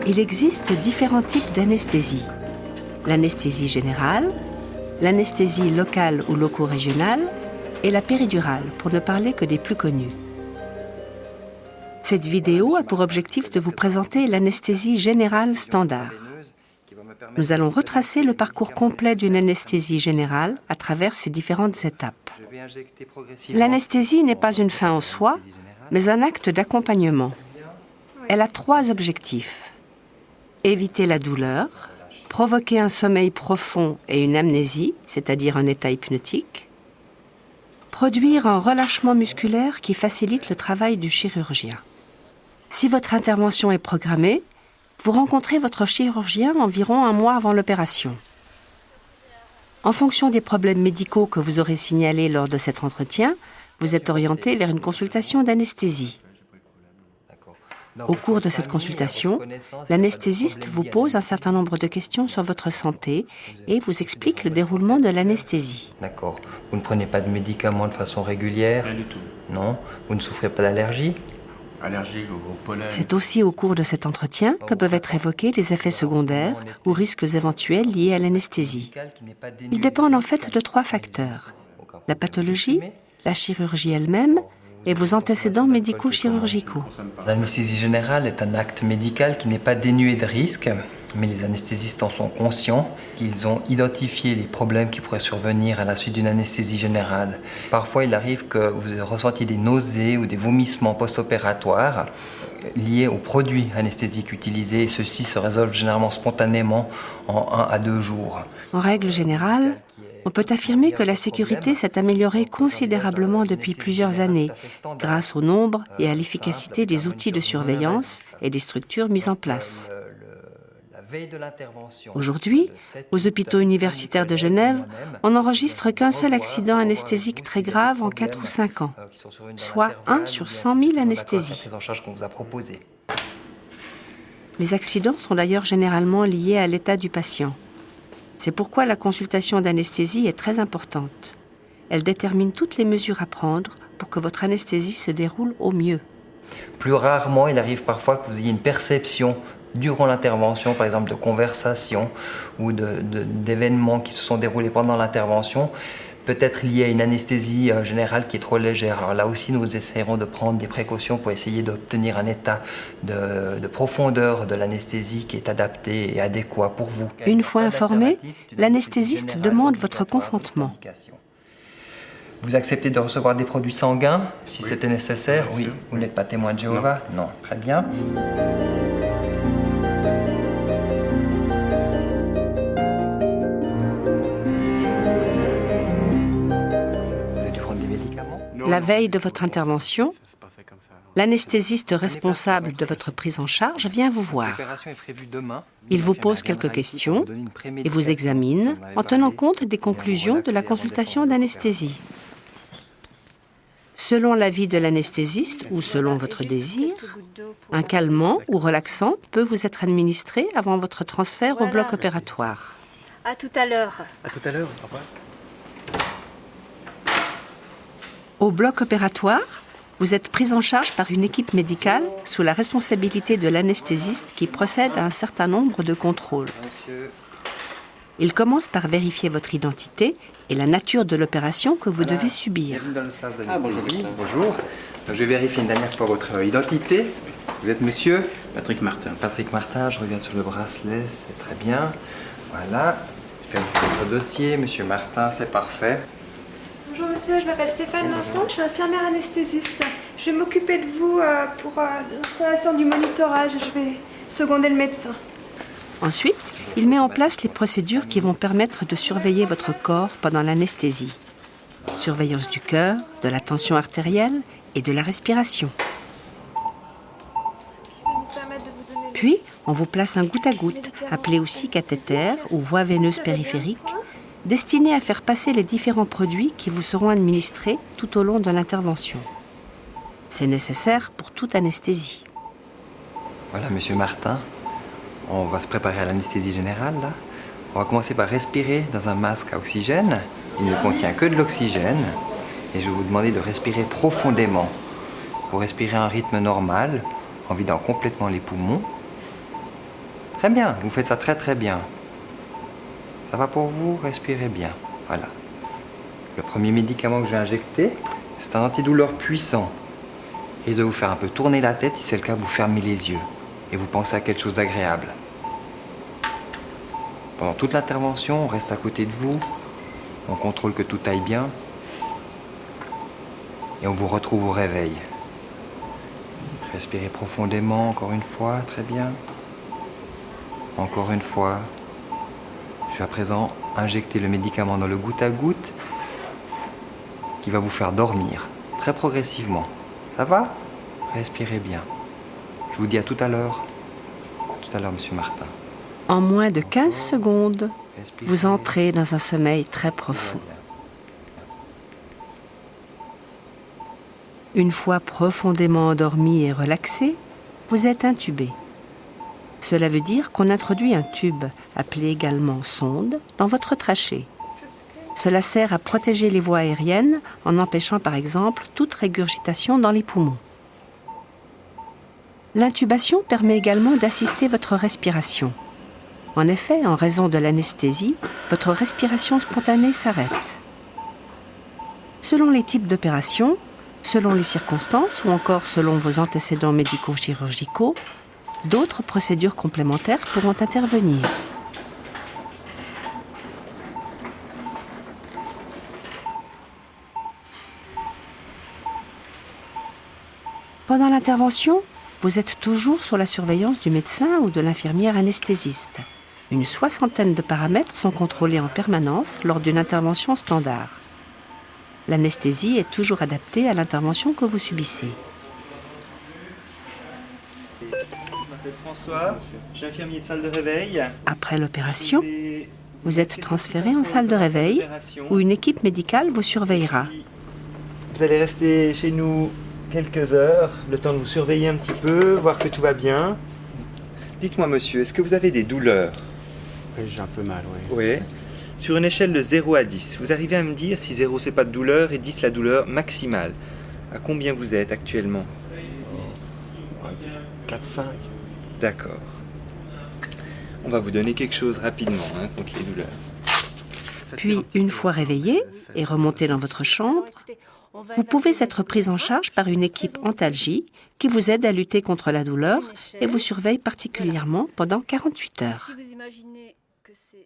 Il existe différents types d'anesthésie. L'anesthésie générale, l'anesthésie locale ou loco-régionale et la péridurale, pour ne parler que des plus connus. Cette vidéo a pour objectif de vous présenter l'anesthésie générale standard. Nous allons retracer le parcours complet d'une anesthésie générale à travers ses différentes étapes. L'anesthésie n'est pas une fin en soi, mais un acte d'accompagnement. Elle a 3 objectifs. Éviter la douleur, provoquer un sommeil profond et une amnésie, c'est-à-dire un état hypnotique, produire un relâchement musculaire qui facilite le travail du chirurgien. Si votre intervention est programmée, vous rencontrez votre chirurgien environ 1 mois avant l'opération. En fonction des problèmes médicaux que vous aurez signalés lors de cet entretien, vous êtes orienté vers une consultation d'anesthésie. Au cours de cette consultation, l'anesthésiste vous pose un certain nombre de questions sur votre santé et vous explique le déroulement de l'anesthésie. D'accord. Vous ne prenez pas de médicaments de façon régulière? Rien du tout. Non. Vous ne souffrez pas d'allergie? Allergique au pollen. C'est aussi au cours de cet entretien que peuvent être évoqués les effets secondaires ou risques éventuels liés à l'anesthésie. Ils dépendent en fait de 3 facteurs: la pathologie, la chirurgie elle-même et vos antécédents médico-chirurgicaux. L'anesthésie générale est un acte médical qui n'est pas dénué de risques, mais les anesthésistes en sont conscients, qu'ils ont identifié les problèmes qui pourraient survenir à la suite d'une anesthésie générale. Parfois, il arrive que vous ressentiez des nausées ou des vomissements post-opératoires liés aux produits anesthésiques utilisés, et ceux-ci se résolvent généralement spontanément en 1 à 2 jours. En règle générale, on peut affirmer que la sécurité s'est améliorée considérablement depuis plusieurs années, grâce au nombre et à l'efficacité des outils de surveillance et des structures mises en place. Aujourd'hui, aux hôpitaux universitaires de Genève, on n'enregistre qu'un seul accident anesthésique très grave en 4 ou 5 ans, soit 1 sur 100 000 anesthésies. Les accidents sont d'ailleurs généralement liés à l'état du patient. C'est pourquoi la consultation d'anesthésie est très importante. Elle détermine toutes les mesures à prendre pour que votre anesthésie se déroule au mieux. Plus rarement, il arrive parfois que vous ayez une perception durant l'intervention, par exemple de conversation ou d'événements qui se sont déroulés pendant l'intervention, peut-être lié à une anesthésie générale qui est trop légère. Alors là aussi, nous essaierons de prendre des précautions pour essayer d'obtenir un état de profondeur de l'anesthésie qui est adapté et adéquat pour vous. Une fois informé, l'anesthésiste demande votre consentement. Vous acceptez de recevoir des produits sanguins, si c'était nécessaire? Oui. Vous n'êtes pas témoin de Jéhovah? Non. Très bien. La veille de votre intervention, l'anesthésiste responsable de votre prise en charge vient vous voir. Il vous pose quelques questions et vous examine en tenant compte des conclusions de la consultation d'anesthésie. Selon l'avis de l'anesthésiste ou selon votre désir, un calmant ou relaxant peut vous être administré avant votre transfert au bloc opératoire. À tout à l'heure. À tout à l'heure. Au revoir. Au bloc opératoire, vous êtes pris en charge par une équipe médicale sous la responsabilité de l'anesthésiste qui procède à un certain nombre de contrôles. Il commence par vérifier votre identité et la nature de l'opération que vous devez subir. Bonjour. Je vais vérifier une dernière fois votre identité. Vous êtes monsieur Patrick Martin. Patrick Martin, je reviens sur le bracelet, c'est très bien. Voilà. Je fais votre dossier, monsieur Martin, c'est parfait. Bonjour monsieur, je m'appelle Stéphane Martin, je suis infirmière anesthésiste. Je vais m'occuper de vous pour l'installation du monitorage. Je vais seconder le médecin. Ensuite, il met en place les procédures qui vont permettre de surveiller votre corps pendant l'anesthésie. Surveillance du cœur, de la tension artérielle et de la respiration. Puis, on vous place un goutte à goutte, appelé aussi cathéter ou voie veineuse périphérique, destiné à faire passer les différents produits qui vous seront administrés tout au long de l'intervention. C'est nécessaire pour toute anesthésie. Voilà, monsieur Martin, on va se préparer à l'anesthésie générale, là. On va commencer par respirer dans un masque à oxygène. Il ne contient que de l'oxygène. Et je vais vous demander de respirer profondément. Vous respirez à un rythme normal, en vidant complètement les poumons. Très bien, vous faites ça très très bien. Ça va pour vous? Respirez bien. Voilà. Le premier médicament que je vais injecter, c'est un antidouleur puissant. Il risque de vous faire un peu tourner la tête. Si c'est le cas, vous fermez les yeux et vous pensez à quelque chose d'agréable. Pendant toute l'intervention, on reste à côté de vous. On contrôle que tout aille bien. Et on vous retrouve au réveil. Respirez profondément, encore une fois, très bien. Encore une fois. Je vais à présent injecter le médicament dans le goutte à goutte qui va vous faire dormir, très progressivement. Ça va? Respirez bien. Je vous dis à tout à l'heure. À tout à l'heure, monsieur Martin. En moins de 15 secondes, Respirez. vous entrez dans un sommeil très profond. Une fois profondément endormi et relaxé, vous êtes intubé. Cela veut dire qu'on introduit un tube, appelé également sonde, dans votre trachée. Cela sert à protéger les voies aériennes en empêchant par exemple toute régurgitation dans les poumons. L'intubation permet également d'assister votre respiration. En effet, en raison de l'anesthésie, votre respiration spontanée s'arrête. Selon les types d'opérations, selon les circonstances ou encore selon vos antécédents médico-chirurgicaux, d'autres procédures complémentaires pourront intervenir. Pendant l'intervention, vous êtes toujours sous la surveillance du médecin ou de l'infirmière anesthésiste. Une 60aine de paramètres sont contrôlés en permanence lors d'une intervention standard. L'anesthésie est toujours adaptée à l'intervention que vous subissez. Je m'appelle François, je suis infirmier de salle de réveil. Après l'opération, vous êtes transféré en salle de réveil où une équipe médicale vous surveillera. Vous allez rester chez nous quelques heures, le temps de vous surveiller un petit peu, voir que tout va bien. Dites-moi monsieur, est-ce que vous avez des douleurs? Oui, j'ai un peu mal, oui. Oui. Sur une échelle de 0 à 10, vous arrivez à me dire si 0 c'est pas de douleur et 10 la douleur maximale. À combien vous êtes actuellement? 4-5. D'accord. On va vous donner quelque chose rapidement contre les douleurs. Puis, une fois réveillé et remonté dans votre chambre, vous pouvez être pris en charge par une équipe antalgie qui vous aide à lutter contre la douleur et vous surveille particulièrement pendant 48 heures. Si vous imaginez que c'est...